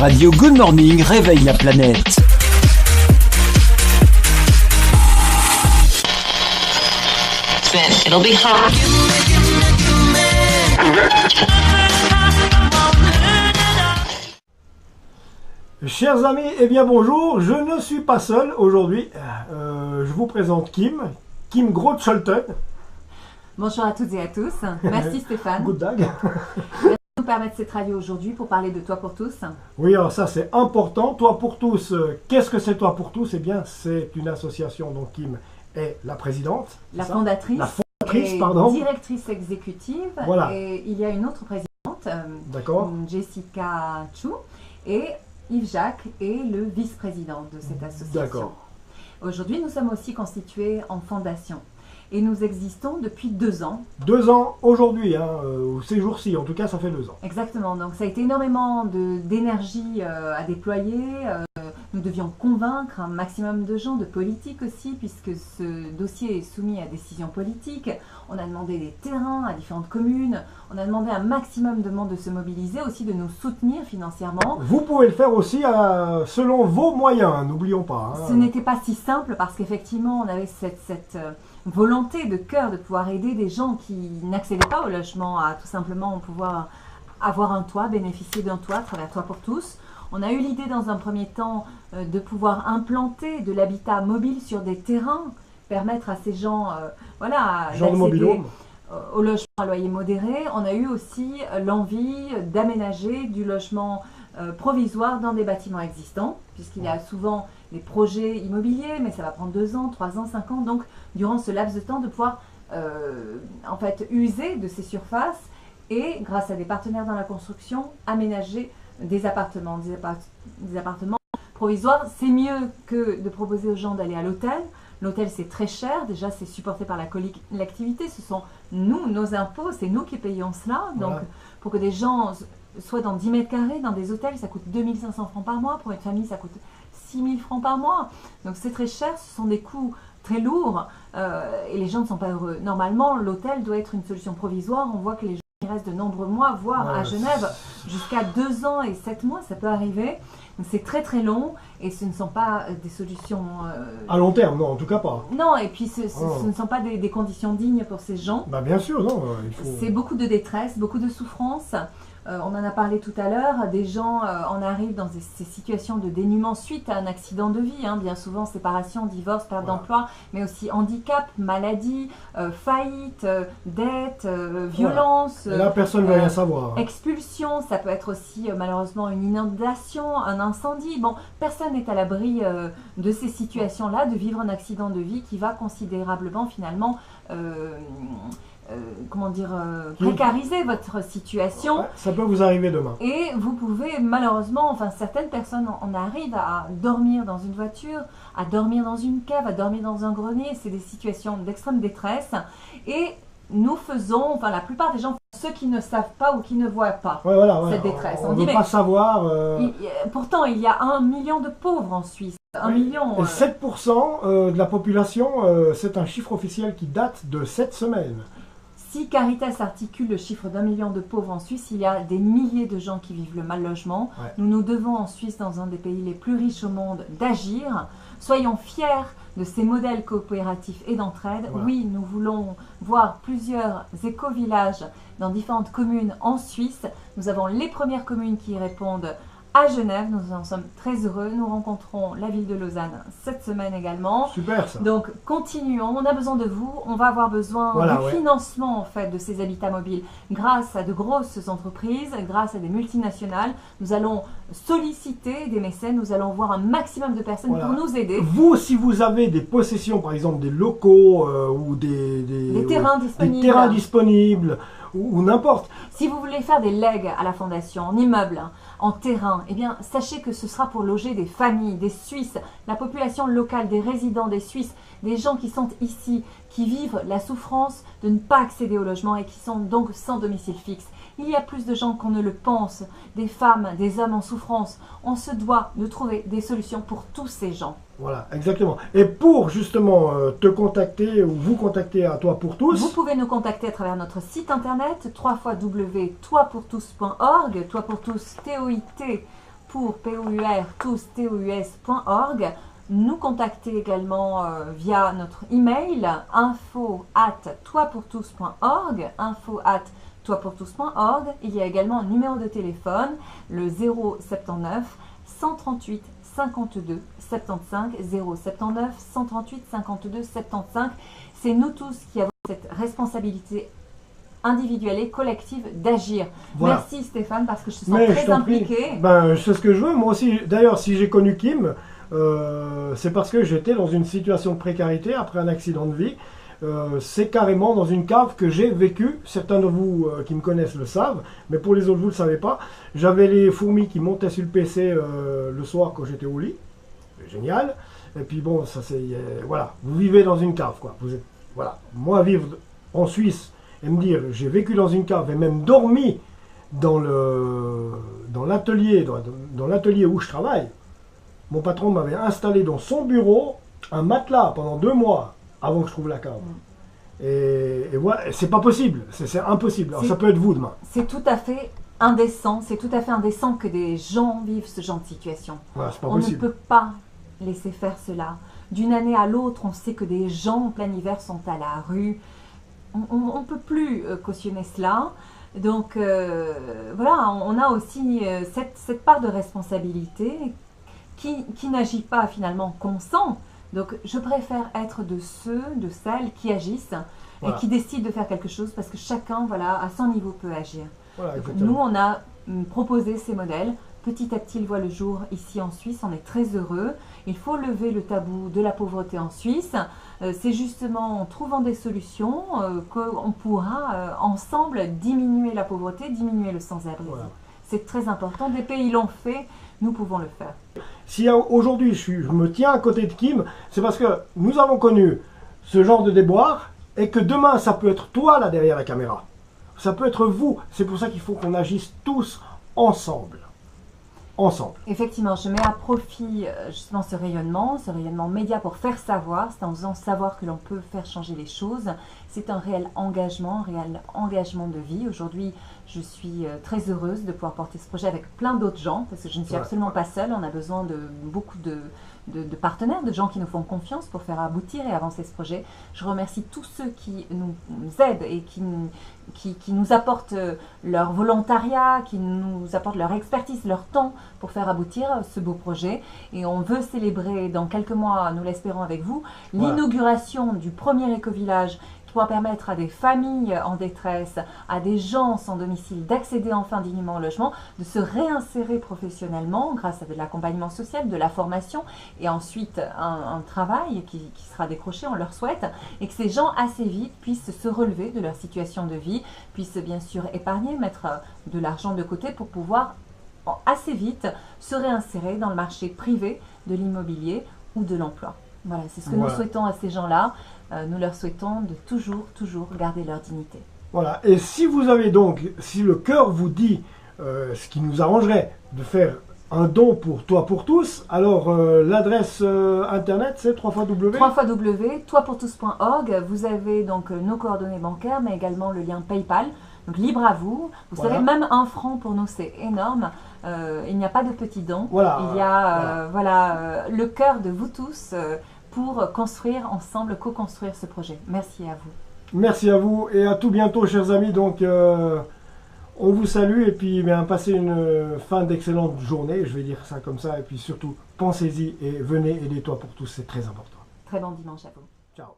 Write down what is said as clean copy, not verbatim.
Radio Good Morning réveille la planète. It'll be hot. Chers amis, eh bien bonjour, je ne suis pas seul aujourd'hui, je vous présente Kim Groth-Scholten. Bonjour à toutes et à tous, merci Stéphane. Good dag. Merci de nous permettre cette radio aujourd'hui pour parler de Toi pour tous. Oui, alors ça c'est important, Toi pour tous, qu'est-ce que c'est Toi pour tous? Eh bien c'est une association dont Kim est la présidente. La fondatrice. La fondatrice, et pardon. Directrice exécutive. Voilà. Et il y a une autre présidente, D'accord. Jessica Chou, et Yves-Jacques est le vice-président de cette association. D'accord. Aujourd'hui, nous sommes aussi constitués en fondation et nous existons depuis 2 ans. 2 ans aujourd'hui, ces jours-ci, en tout cas ça fait 2 ans. Exactement, donc ça a été énormément d'énergie à déployer. Nous devions convaincre un maximum de gens, de politiques aussi, puisque ce dossier est soumis à décision politique. On a demandé des terrains à différentes communes, on a demandé un maximum de monde de se mobiliser, aussi de nous soutenir financièrement. Vous pouvez le faire aussi selon vos moyens, n'oublions pas. Ce n'était pas si simple parce qu'effectivement on avait cette volonté de cœur de pouvoir aider des gens qui n'accédaient pas au logement, à tout simplement pouvoir avoir un toit, bénéficier d'un toit à travers Toi pour tous. On a eu l'idée dans un premier temps de pouvoir implanter de l'habitat mobile sur des terrains, permettre à ces gens d'accéder au logement à loyer modéré. On a eu aussi l'envie d'aménager du logement provisoire dans des bâtiments existants, puisqu'il y a souvent des projets immobiliers, mais ça va prendre 2 ans, 3 ans, 5 ans. Donc, durant ce laps de temps, de pouvoir user de ces surfaces et, grâce à des partenaires dans la construction, aménager des appartements provisoires. C'est mieux que de proposer aux gens d'aller à l'hôtel. L'hôtel, c'est très cher. Déjà, c'est supporté par la collectivité. Ce sont nous, nos impôts, c'est nous qui payons cela. Donc, voilà. Pour que des gens soient dans 10 mètres carrés, dans des hôtels, ça coûte 2500 francs par mois. Pour une famille, ça coûte 6000 francs par mois. Donc, c'est très cher. Ce sont des coûts très lourds et les gens ne sont pas heureux. Normalement, l'hôtel doit être une solution provisoire. On voit que les gens il reste de nombreux mois, voire à Genève, jusqu'à 2 ans et 7 mois, ça peut arriver. Donc c'est très très long et ce ne sont pas des solutions... À long terme, non, en tout cas pas. Non, et puis ce ne sont pas des conditions dignes pour ces gens. Bah bien sûr, non. Il faut... C'est beaucoup de détresse, beaucoup de souffrance. On en a parlé tout à l'heure, des gens en arrivent dans ces situations de dénuement suite à un accident de vie, bien souvent séparation, divorce, perte d'emploi, mais aussi handicap, maladie, faillite, dette, violence. Et là, personne ne veut rien savoir. Expulsion, ça peut être aussi malheureusement une inondation, un incendie. Bon, personne n'est à l'abri de ces situations-là, de vivre un accident de vie qui va considérablement finalement... précariser votre situation. Ouais, ça peut vous arriver demain. Et vous pouvez malheureusement, certaines personnes en arrivent à dormir dans une voiture, à dormir dans une cave, à dormir dans un grenier. C'est des situations d'extrême détresse. Et nous faisons, la plupart des gens, ceux qui ne savent pas ou qui ne voient pas cette détresse. On ne veut pas savoir. Pourtant, il y a 1 million de pauvres en Suisse. 1 million. Et 7% de la population, c'est un chiffre officiel qui date de 7 semaines. Si Caritas articule le chiffre d'1 million de pauvres en Suisse, il y a des milliers de gens qui vivent le mal logement. Ouais. Nous devons en Suisse, dans un des pays les plus riches au monde, d'agir. Soyons fiers de ces modèles coopératifs et d'entraide. Voilà. Oui, nous voulons voir plusieurs éco-villages dans différentes communes en Suisse. Nous avons les premières communes qui y répondent à Genève. Nous en sommes très heureux. Nous rencontrons la ville de Lausanne cette semaine également. Super ça. Donc continuons, on a besoin de vous, on va avoir besoin du financement en fait de ces habitats mobiles grâce à de grosses entreprises, grâce à des multinationales. Nous allons solliciter des mécènes, nous allons voir un maximum de personnes pour nous aider. Vous, si vous avez des possessions, par exemple des locaux ou des terrains disponibles ou n'importe. Si vous voulez faire des legs à la fondation, en immeuble, en terrain, eh bien, sachez que ce sera pour loger des familles, des Suisses, la population locale, des résidents, des Suisses, des gens qui sont ici, qui vivent la souffrance de ne pas accéder au logement et qui sont donc sans domicile fixe. Il y a plus de gens qu'on ne le pense, des femmes, des hommes en souffrance. On se doit de trouver des solutions pour tous ces gens. Voilà, exactement. Et pour justement te contacter ou vous contacter à Toi pour tous, vous pouvez nous contacter à travers notre site internet www.toitpourtous.org, Toi pour tous, TOIT pour tous.org, nous contacter également via notre email info@toipourtous.org, info@toipourtous.org. Il y a également un numéro de téléphone, le 079 138 52 75, 079 138 52 75. C'est nous tous qui avons cette responsabilité individuelle et collective d'agir. Voilà. Merci Stéphane, parce que je te sens très impliqué. Ben, c'est ce que je veux. Moi aussi, d'ailleurs, si j'ai connu Kim, c'est parce que j'étais dans une situation de précarité après un accident de vie. C'est carrément dans une cave que j'ai vécu. Certains de vous qui me connaissent le savent, mais pour les autres, vous ne le savez pas. J'avais les fourmis qui montaient sur le PC le soir quand j'étais au lit. Génial. Et puis bon, ça c'est... voilà, vous vivez dans une cave, quoi. Vous êtes, voilà. Moi, vivre en Suisse et me dire, j'ai vécu dans une cave et même dormi dans l'atelier où je travaille. Mon patron m'avait installé dans son bureau un matelas pendant 2 mois avant que je trouve la cave. Et voilà, c'est pas possible, c'est impossible. Alors ça peut être vous demain. C'est tout à fait indécent, que des gens vivent ce genre de situation. Voilà, c'est pas On possible. ne peut pas laisser faire cela. D'une année à l'autre, on sait que des gens en plein hiver sont à la rue. On ne peut plus cautionner cela. Donc voilà, on a aussi cette part de responsabilité qui n'agit pas finalement consent. Donc je préfère être de celles qui agissent Voilà. et qui décident de faire quelque chose, parce que chacun, voilà, à son niveau peut agir. Voilà, Donc, exactement. nous, on a proposé ces modèles. Petit à petit, ils voient le jour ici en Suisse. On est très heureux. Il faut lever le tabou de la pauvreté en Suisse. C'est justement en trouvant des solutions qu'on pourra ensemble diminuer la pauvreté, diminuer le sans-abrisme. Voilà. C'est très important. Des pays l'ont fait, nous pouvons le faire. Si aujourd'hui je me tiens à côté de Kim, c'est parce que nous avons connu ce genre de déboire et que demain ça peut être toi là derrière la caméra. Ça peut être vous. C'est pour ça qu'il faut qu'on agisse tous ensemble. Ensemble. Effectivement, je mets à profit justement ce rayonnement média pour faire savoir. C'est en faisant savoir que l'on peut faire changer les choses. C'est un réel engagement de vie. Aujourd'hui, je suis très heureuse de pouvoir porter ce projet avec plein d'autres gens, parce que je ne suis absolument pas seule. On a besoin de beaucoup de partenaires, de gens qui nous font confiance pour faire aboutir et avancer ce projet. Je remercie tous ceux qui nous aident et qui nous apportent leur volontariat, qui nous apportent leur expertise, leur temps pour faire aboutir ce beau projet. Et on veut célébrer dans quelques mois, nous l'espérons avec vous, l'inauguration du premier éco-village qui pourra permettre à des familles en détresse, à des gens sans domicile d'accéder enfin dignement au logement, de se réinsérer professionnellement grâce à de l'accompagnement social, de la formation et ensuite un travail qui sera décroché, on leur souhaite, et que ces gens assez vite puissent se relever de leur situation de vie, puissent bien sûr épargner, mettre de l'argent de côté pour pouvoir assez vite se réinsérer dans le marché privé de l'immobilier ou de l'emploi. Voilà, c'est ce que nous souhaitons à ces gens-là. Nous leur souhaitons de toujours garder leur dignité. Voilà, et si vous avez donc, si le cœur vous dit ce qui nous arrangerait de faire un don pour Toi pour tous, alors l'adresse internet c'est www.toipourtous.org. Vous avez donc nos coordonnées bancaires, mais également le lien PayPal. Donc libre à vous. Vous savez, même 1 franc pour nous c'est énorme. Il n'y a pas de petits dons. Il y a le cœur de vous tous pour construire ensemble, co-construire ce projet. Merci à vous. Merci à vous et à tout bientôt, chers amis. Donc on vous salue et puis passez une fin d'excellente journée, je vais dire ça comme ça, et puis surtout pensez-y et venez aider Toi pour tous, c'est très important. Très bon dimanche à vous. Ciao.